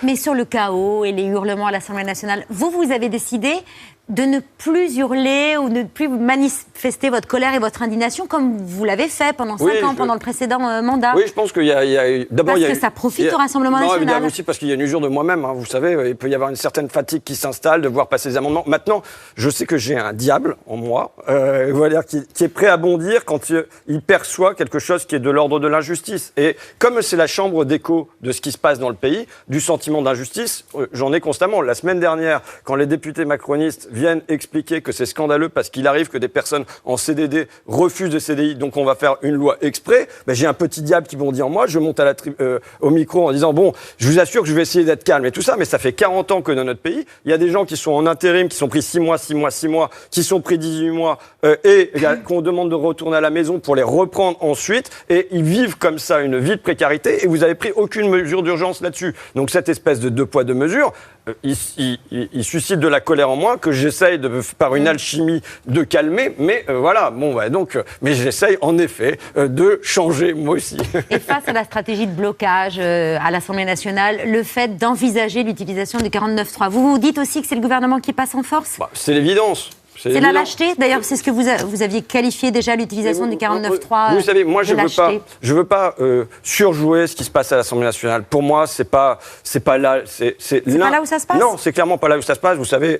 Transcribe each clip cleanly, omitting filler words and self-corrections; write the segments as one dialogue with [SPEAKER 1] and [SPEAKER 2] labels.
[SPEAKER 1] Mais sur le chaos et les hurlements à l'Assemblée nationale, vous avez décidé de ne plus hurler ou de ne plus manifester votre colère et votre indignation comme vous l'avez fait pendant 5 ans, pendant le précédent mandat.
[SPEAKER 2] Oui, je pense qu'il y a d'abord...
[SPEAKER 1] Parce que ça profite au Rassemblement national.
[SPEAKER 2] Non, aussi parce qu'il y a une usure de moi-même. Vous savez, il peut y avoir une certaine fatigue qui s'installe de voir passer les amendements. Maintenant, je sais que j'ai un diable en moi, voilà, qui est prêt à bondir quand il perçoit quelque chose qui est de l'ordre de l'injustice. Et comme c'est la chambre d'écho de ce qui se passe dans le pays, du sentiment d'injustice, j'en ai constamment. La semaine dernière, quand les députés macronistes viennent expliquer que c'est scandaleux parce qu'il arrive que des personnes en CDD refusent de CDI, donc on va faire une loi exprès, j'ai un petit diable qui bondit en moi, je monte au micro en disant bon, je vous assure que je vais essayer d'être calme et tout ça, mais ça fait 40 ans que dans notre pays, il y a des gens qui sont en intérim, qui sont pris 6 mois, qui sont pris 18 mois et qu'on demande de retourner à la maison pour les reprendre ensuite, et ils vivent comme ça une vie de précarité, et vous avez pris aucune mesure d'urgence là-dessus. Donc cette espèce de 2 poids 2 mesures, il suscite de la colère en moi que j'essaye par une alchimie de calmer, mais voilà, mais j'essaye en effet de changer moi aussi.
[SPEAKER 1] Et face à la stratégie de blocage à l'Assemblée nationale, le fait d'envisager l'utilisation du 49.3, vous dites aussi que c'est le gouvernement qui passe en force ?
[SPEAKER 2] C'est l'évidence.
[SPEAKER 1] C'est la lâcheté. D'ailleurs, c'est ce que vous aviez qualifié déjà, l'utilisation du 49.3.
[SPEAKER 2] Vous savez, moi, je veux pas surjouer ce qui se passe à l'Assemblée nationale. Pour moi, c'est pas là. C'est
[SPEAKER 1] pas là où ça se passe.
[SPEAKER 2] Non, c'est clairement pas là où ça se passe. Vous savez,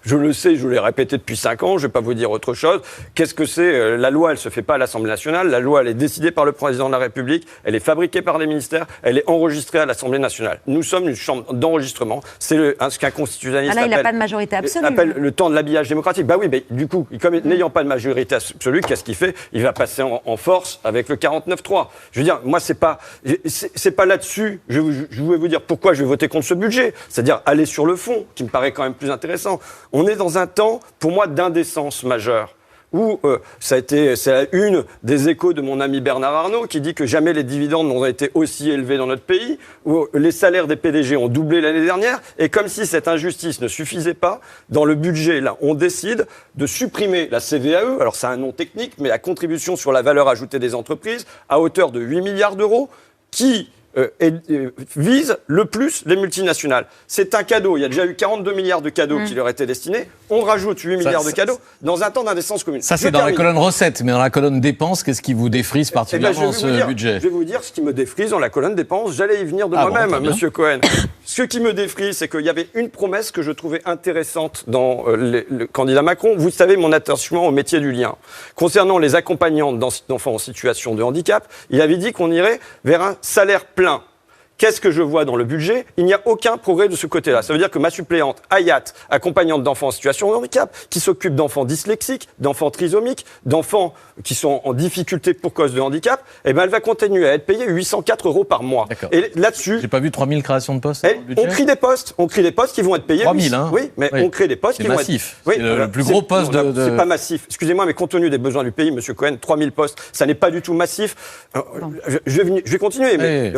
[SPEAKER 2] je le sais, je l'ai répété depuis 5 ans. Je vais pas vous dire autre chose. Qu'est-ce que c'est ? La loi, elle se fait pas à l'Assemblée nationale. La loi, elle est décidée par le président de la République. Elle est fabriquée par les ministères. Elle est enregistrée à l'Assemblée nationale. Nous sommes une chambre d'enregistrement. C'est ce qu'un constitutionnaliste
[SPEAKER 1] il n'a pas de majorité absolue.
[SPEAKER 2] Appelle le temps de l'habillage démocratique. Oui, mais du coup, comme n'ayant pas de majorité absolue, qu'est-ce qu'il fait ? Il va passer en force avec le 49.3. Je veux dire, moi, c'est pas là-dessus. Je voulais vous dire pourquoi je vais voter contre ce budget. C'est-à-dire aller sur le fond, qui me paraît quand même plus intéressant. On est dans un temps, pour moi, d'indécence majeure. Où c'est une des échos de mon ami Bernard Arnault qui dit que jamais les dividendes n'ont été aussi élevés dans notre pays, où les salaires des PDG ont doublé l'année dernière, et comme si cette injustice ne suffisait pas, dans le budget, là, on décide de supprimer la CVAE, alors c'est un nom technique, mais la contribution sur la valeur ajoutée des entreprises, à hauteur de 8 milliards d'euros, qui vise le plus les multinationales. C'est un cadeau. Il y a déjà eu 42 milliards de cadeaux qui leur étaient destinés. On rajoute 8 milliards de cadeaux dans un temps d'indécence commune.
[SPEAKER 3] Ça, c'est dans la colonne recettes, mais dans la colonne dépenses, qu'est-ce qui vous défrise particulièrement dans ce budget ?
[SPEAKER 2] Je vais vous dire ce qui me défrise dans la colonne dépenses. J'allais y venir de moi-même, Monsieur Cohen. Ce qui me défrise, c'est qu'il y avait une promesse que je trouvais intéressante dans le candidat Macron. Vous savez, mon attachement au métier du lien. Concernant les accompagnantes d'enfants en situation de handicap, il avait dit qu'on irait vers un salaire plein. Qu'est-ce que je vois dans le budget ? Il n'y a aucun progrès de ce côté-là. Ça veut dire que ma suppléante, Hayat, accompagnante d'enfants en situation de handicap, qui s'occupe d'enfants dyslexiques, d'enfants trisomiques, d'enfants qui sont en difficulté pour cause de handicap, elle va continuer à être payée 804 € par mois.
[SPEAKER 3] D'accord.
[SPEAKER 2] Et là-dessus...
[SPEAKER 3] J'ai pas vu 3000 créations de postes dans le budget.
[SPEAKER 2] On crée des postes qui vont être payés...
[SPEAKER 3] 3000, hein ?
[SPEAKER 2] Oui, mais on crée des postes qui vont être...
[SPEAKER 3] C'est massif. C'est le plus gros poste de...
[SPEAKER 2] C'est pas massif. Excusez-moi, mais compte tenu des besoins du pays, Monsieur Cohen, 3000 postes, ça n'est pas du tout massif. Je vais continuer, mais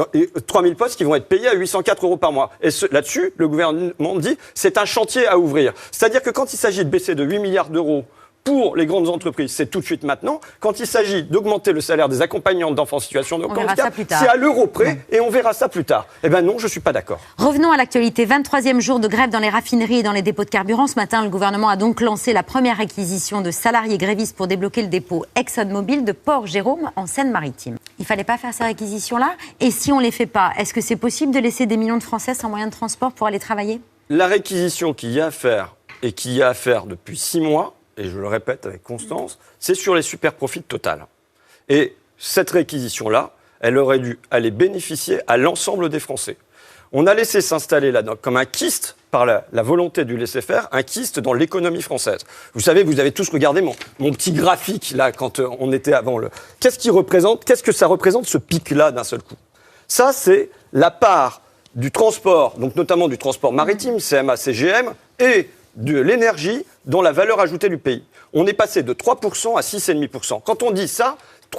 [SPEAKER 2] 3000 postes qui vont être payés à 804 € par mois. Et là-dessus, le gouvernement dit c'est un chantier à ouvrir. C'est-à-dire que quand il s'agit de baisser de 8 milliards d'euros pour les grandes entreprises, c'est tout de suite maintenant. Quand il s'agit d'augmenter le salaire des accompagnantes d'enfants en situation de handicap, c'est à l'euro près et on verra ça plus tard. Eh bien non, je ne suis pas d'accord.
[SPEAKER 1] Revenons à l'actualité. 23e jour de grève dans les raffineries et dans les dépôts de carburant. Ce matin, le gouvernement a donc lancé la première réquisition de salariés grévistes pour débloquer le dépôt ExxonMobil de Port-Jérôme en Seine-Maritime. Il ne fallait pas faire ces réquisitions-là ? Et si on ne les fait pas, est-ce que c'est possible de laisser des millions de Français sans moyen de transport pour aller travailler ?
[SPEAKER 2] La réquisition qu'il y a à faire et qu'il y a à faire depuis 6 mois, et je le répète avec constance, c'est sur les super-profits de Total. Et cette réquisition-là, elle aurait dû aller bénéficier à l'ensemble des Français. On a laissé s'installer là comme un kyste, par la volonté du laisser-faire, un kyste dans l'économie française. Vous savez, vous avez tous regardé mon petit graphique, là, quand on était avant le... Qu'est-ce que ça représente, ce pic-là, d'un seul coup ? Ça, c'est la part du transport, donc notamment du transport maritime, CMA, CGM, et de l'énergie dans la valeur ajoutée du pays. On est passé de 3% à 6,5%. Quand on dit ça,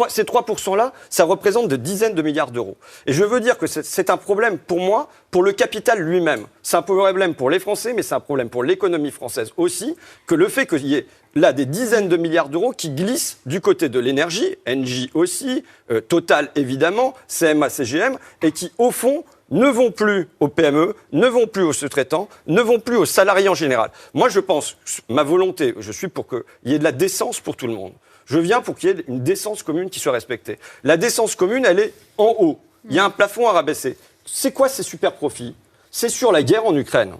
[SPEAKER 2] ces 3%-là, ça représente des dizaines de milliards d'euros. Et je veux dire que c'est un problème pour moi, pour le capital lui-même. C'est un problème pour les Français, mais c'est un problème pour l'économie française aussi, que le fait qu'il y ait là des dizaines de milliards d'euros qui glissent du côté de l'énergie, Engie aussi, Total évidemment, CMA, CGM, et qui, au fond, ne vont plus aux PME, ne vont plus aux sous-traitants, ne vont plus aux salariés en général. Moi, je pense, ma volonté, je suis pour qu'il y ait de la décence pour tout le monde. Je viens pour qu'il y ait une décence commune qui soit respectée. La décence commune, elle est en haut. Il y a un plafond à rabaisser. C'est quoi ces super profits ? C'est sur la guerre en Ukraine.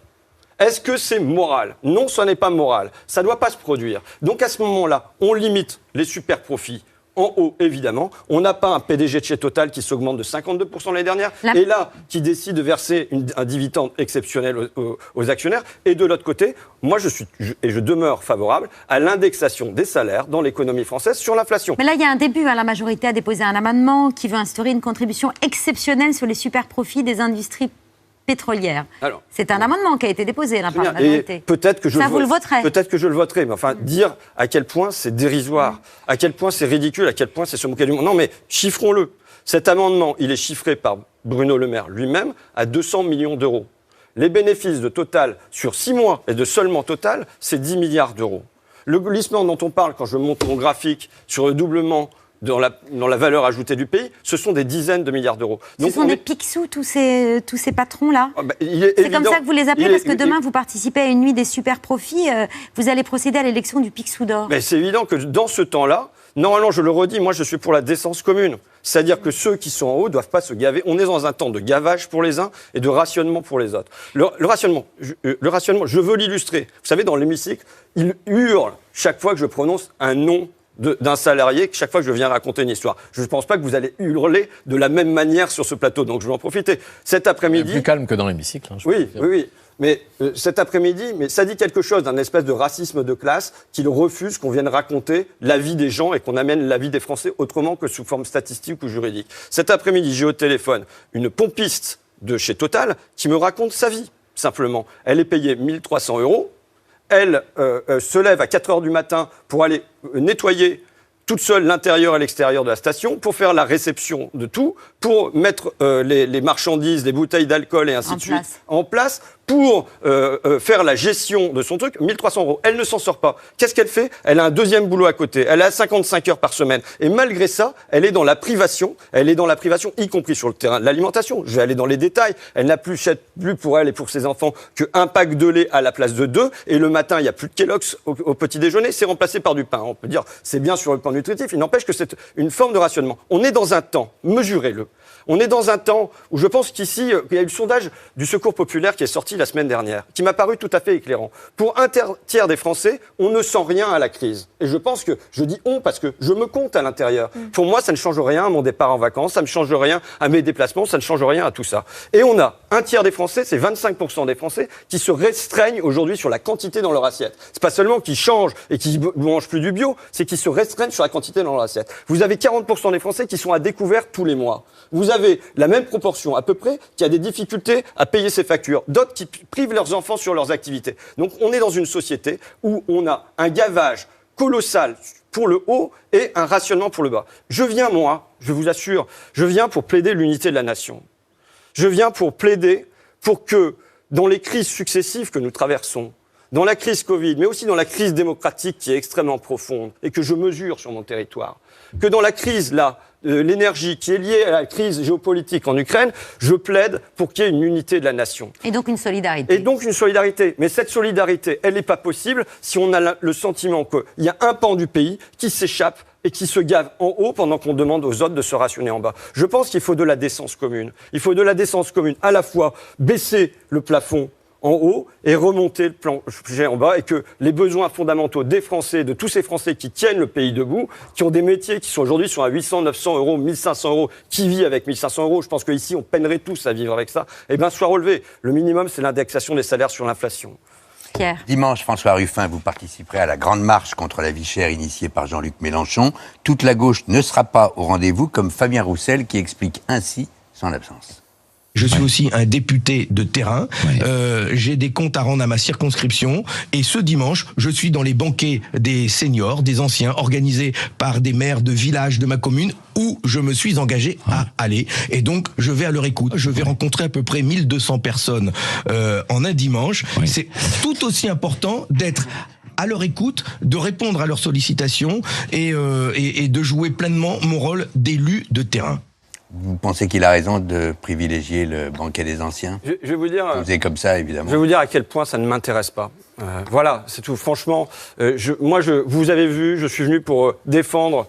[SPEAKER 2] Est-ce que c'est moral ? Non, ce n'est pas moral. Ça ne doit pas se produire. Donc à ce moment-là, on limite les super profits. En haut, évidemment. On n'a pas un PDG de chez Total qui s'augmente de 52% l'année dernière, et là, qui décide de verser un dividende exceptionnel aux actionnaires. Et de l'autre côté, moi, je demeure favorable à l'indexation des salaires dans l'économie française sur l'inflation.
[SPEAKER 1] Mais là, il y a un début. La majorité a déposé un amendement qui veut instaurer une contribution exceptionnelle sur les super profits des industries pétrolière. Alors, c'est un amendement qui a été déposé par la majorité.
[SPEAKER 2] Peut-être que
[SPEAKER 1] vous le voterez.
[SPEAKER 2] Peut-être que je le voterai, mais enfin, dire à quel point c'est dérisoire, à quel point c'est ridicule, à quel point c'est se moquer du monde. Non, mais chiffrons-le. Cet amendement, il est chiffré par Bruno Le Maire lui-même à 200 millions d'euros. Les bénéfices de Total sur 6 mois et de seulement Total, c'est 10 milliards d'euros. Le glissement dont on parle quand je monte mon graphique sur le doublement dans la valeur ajoutée du pays, ce sont des dizaines de milliards d'euros.
[SPEAKER 1] Donc ce sont des picsous, tous ces patrons-là. C'est comme ça que vous les appelez, parce que demain, vous participez à une nuit des super profits, vous allez procéder à l'élection du picsou d'or.
[SPEAKER 2] Mais c'est évident que dans ce temps-là, normalement, je le redis, moi je suis pour la décence commune. C'est-à-dire que ceux qui sont en haut ne doivent pas se gaver. On est dans un temps de gavage pour les uns et de rationnement pour les autres. Le rationnement, je veux l'illustrer. Vous savez, dans l'hémicycle, il hurle chaque fois que je prononce un nom d'un salarié, chaque fois que je viens raconter une histoire. Je ne pense pas que vous allez hurler de la même manière sur ce plateau, donc je vais en profiter. Cet après-midi...
[SPEAKER 3] Plus calme que dans l'hémicycle. Hein,
[SPEAKER 2] oui. Mais cet après-midi, ça dit quelque chose d'un espèce de racisme de classe qu'il refuse qu'on vienne raconter la vie des gens et qu'on amène la vie des Français autrement que sous forme statistique ou juridique. Cet après-midi, j'ai au téléphone une pompiste de chez Total qui me raconte sa vie, simplement. Elle est payée 1 300 €. Elle se lève à 4 h du matin pour aller nettoyer toute seule l'intérieur et l'extérieur de la station, pour faire la réception de tout, pour mettre les marchandises, les bouteilles d'alcool et ainsi de suite en place, pour faire la gestion de son truc, 1 300 €. Elle ne s'en sort pas. Qu'est-ce qu'elle fait ? Elle a un deuxième boulot à côté. Elle a 55 heures par semaine. Et malgré ça, elle est dans la privation. Elle est dans la privation, y compris sur le terrain de l'alimentation. Je vais aller dans les détails. Elle n'a plus pour elle et pour ses enfants qu'un pack de lait à la place de 2. Et le matin, il n'y a plus de Kellogg's au petit déjeuner. C'est remplacé par du pain. On peut dire, c'est bien sur le plan nutritif. Il n'empêche que c'est une forme de rationnement. On est dans un temps, mesurez-le. On est dans un temps où je pense qu'ici, il y a eu le sondage du Secours populaire qui est sorti la semaine dernière, qui m'a paru tout à fait éclairant. Pour un tiers des Français, on ne sent rien à la crise. Et je pense que, je dis on parce que je me compte à l'intérieur. Pour moi, ça ne change rien à mon départ en vacances, ça ne change rien à mes déplacements, ça ne change rien à tout ça. Et on a un tiers des Français, c'est 25% des Français, qui se restreignent aujourd'hui sur la quantité dans leur assiette. C'est pas seulement qu'ils changent et qu'ils ne mangent plus du bio, c'est qu'ils se restreignent sur la quantité dans leur assiette. Vous avez 40% des Français qui sont à découvert tous les mois. Vous avez la même proportion, à peu près, qui a des difficultés à payer ses factures. D'autres qui privent leurs enfants sur leurs activités. Donc on est dans une société où on a un gavage colossal pour le haut et un rationnement pour le bas. Je viens, moi, je vous assure, je viens pour plaider l'unité de la nation. Je viens pour plaider pour que, dans les crises successives que nous traversons, dans la crise Covid, mais aussi dans la crise démocratique qui est extrêmement profonde et que je mesure sur mon territoire, que dans la crise, là, l'énergie qui est liée à la crise géopolitique en Ukraine, je plaide pour qu'il y ait une unité de la nation.
[SPEAKER 1] Et donc une solidarité.
[SPEAKER 2] Mais cette solidarité, elle n'est pas possible si on a le sentiment qu'il y a un pan du pays qui s'échappe et qui se gave en haut pendant qu'on demande aux autres de se rationner en bas. Je pense qu'il faut de la décence commune. Il faut de la décence commune, à la fois baisser le plafond en haut et remonter le plancher en bas, et que les besoins fondamentaux des Français, de tous ces Français qui tiennent le pays debout, qui ont des métiers qui sont aujourd'hui à 800, 900 €, 1500 €, qui vit avec 1500 €, je pense qu'ici on peinerait tous à vivre avec ça, soient relevés. Le minimum, c'est l'indexation des salaires sur l'inflation.
[SPEAKER 1] Pierre.
[SPEAKER 4] Dimanche, François Ruffin, vous participerez à la grande marche contre la vie chère initiée par Jean-Luc Mélenchon. Toute la gauche ne sera pas au rendez-vous, comme Fabien Roussel qui explique ainsi son absence.
[SPEAKER 5] Je suis aussi un député de terrain, j'ai des comptes à rendre à ma circonscription, et ce dimanche, je suis dans les banquets des seniors, des anciens, organisés par des maires de villages de ma commune, où je me suis engagé à aller, et donc je vais à leur écoute. Je vais rencontrer à peu près 1200 personnes en un dimanche. C'est tout aussi important d'être à leur écoute, de répondre à leurs sollicitations et de jouer pleinement mon rôle d'élu de terrain.
[SPEAKER 4] Vous pensez qu'il a raison de privilégier le banquet des anciens?
[SPEAKER 2] Je vais vous dire...
[SPEAKER 4] Vous êtes comme ça, évidemment.
[SPEAKER 2] Je vais vous dire à quel point ça ne m'intéresse pas. Voilà, c'est tout. Franchement, vous avez vu, je suis venu pour défendre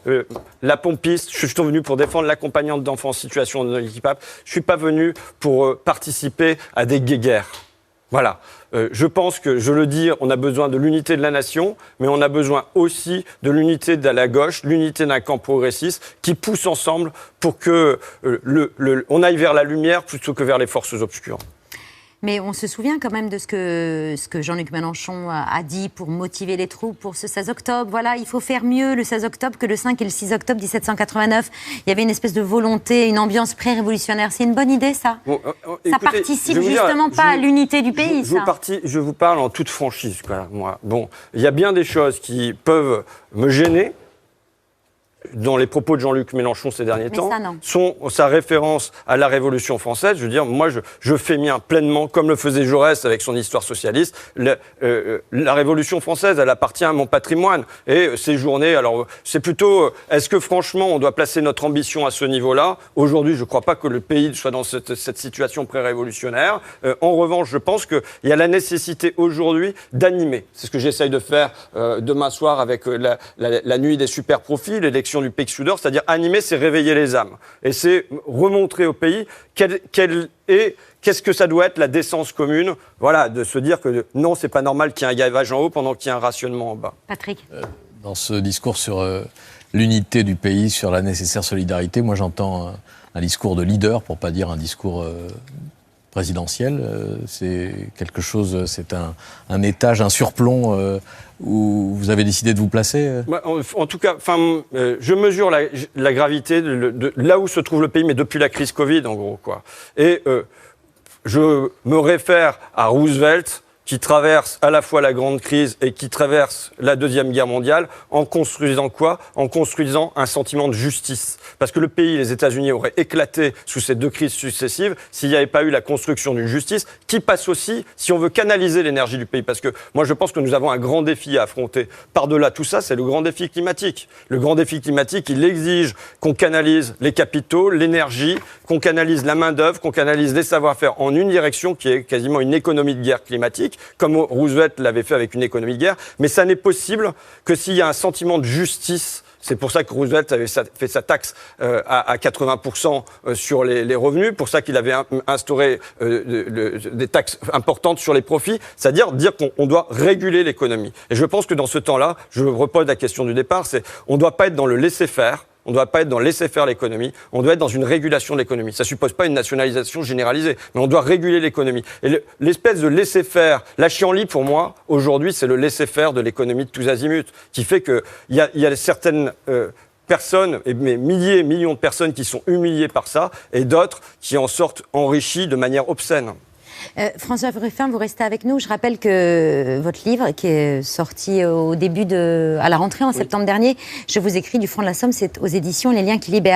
[SPEAKER 2] la pompiste, je suis venu pour défendre l'accompagnante d'enfants en situation de handicap. Je ne suis pas venu pour participer à des guéguerres. Voilà. Je pense que, je le dis, on a besoin de l'unité de la nation, mais on a besoin aussi de l'unité de la gauche, l'unité d'un camp progressiste qui pousse ensemble pour que on aille vers la lumière plutôt que vers les forces obscures.
[SPEAKER 1] Mais on se souvient quand même de ce que Jean-Luc Mélenchon a dit pour motiver les troupes pour ce 16 octobre. Voilà, il faut faire mieux le 16 octobre que le 5 et le 6 octobre 1789. Il y avait une espèce de volonté, une ambiance pré-révolutionnaire. C'est une bonne idée, ça? Ça participe justement pas à l'unité du pays, ça.
[SPEAKER 2] Je vous parle en toute franchise, quoi, moi. Bon, il y a bien des choses qui peuvent me gêner dans les propos de Jean-Luc Mélenchon ces derniers temps, sont sa référence à la Révolution française. Je veux dire, moi, je fais mien pleinement, comme le faisait Jaurès avec son histoire socialiste. La Révolution française, elle appartient à mon patrimoine. Et ces journées, alors, c'est plutôt, est-ce que franchement, on doit placer notre ambition à ce niveau-là? Aujourd'hui, je ne crois pas que le pays soit dans cette situation pré-révolutionnaire. En revanche, je pense qu'il y a la nécessité aujourd'hui d'animer. C'est ce que j'essaye de faire demain soir avec la nuit des super profits, l'élection du Pays Sudor, c'est-à-dire animer, c'est réveiller les âmes. Et c'est remontrer au pays qu'est-ce que ça doit être la décence commune, voilà, de se dire que non, c'est pas normal qu'il y ait un gavage en haut pendant qu'il y a un rationnement en bas.
[SPEAKER 1] Patrick.
[SPEAKER 3] Dans ce discours sur l'unité du pays, sur la nécessaire solidarité, moi j'entends un discours de leader, pour pas dire un discours présidentiel. C'est quelque chose, c'est un étage, un surplomb où vous avez décidé de vous placer.
[SPEAKER 2] En tout cas, je mesure la gravité de là où se trouve le pays, mais depuis la crise Covid, en gros, quoi. Et je me réfère à Roosevelt, qui traverse à la fois la grande crise et qui traverse la Deuxième Guerre mondiale, en construisant quoi? En construisant un sentiment de justice. Parce que le pays, les États-Unis, auraient éclaté sous ces deux crises successives s'il n'y avait pas eu la construction d'une justice qui passe aussi, si on veut canaliser l'énergie du pays. Parce que moi, je pense que nous avons un grand défi à affronter. Par-delà tout ça, c'est le grand défi climatique. Le grand défi climatique, il exige qu'on canalise les capitaux, l'énergie, qu'on canalise la main-d'œuvre, qu'on canalise les savoir-faire en une direction qui est quasiment une économie de guerre climatique, comme Roosevelt l'avait fait avec une économie de guerre, mais ça n'est possible que s'il y a un sentiment de justice. C'est pour ça que Roosevelt avait fait sa taxe à 80% sur les revenus, pour ça qu'il avait instauré des taxes importantes sur les profits, c'est-à-dire dire qu'on doit réguler l'économie. Et je pense que dans ce temps-là, je repose la question du départ, c'est on ne doit pas être dans le laisser-faire. On ne doit pas être dans laisser faire l'économie, on doit être dans une régulation de l'économie. Ça ne suppose pas une nationalisation généralisée, mais on doit réguler l'économie. Et l'espèce de laisser faire, la chienlit pour moi, aujourd'hui, c'est le laisser faire de l'économie de tous azimuts, qui fait qu'il y a certaines personnes, mais milliers, millions de personnes qui sont humiliées par ça, et d'autres qui en sortent enrichies de manière obscène.
[SPEAKER 1] François Ruffin, vous restez avec nous. Je rappelle que votre livre, qui est sorti à la rentrée en septembre dernier, Je vous écris du fond de la Somme, c'est aux éditions Les Liens qui libèrent.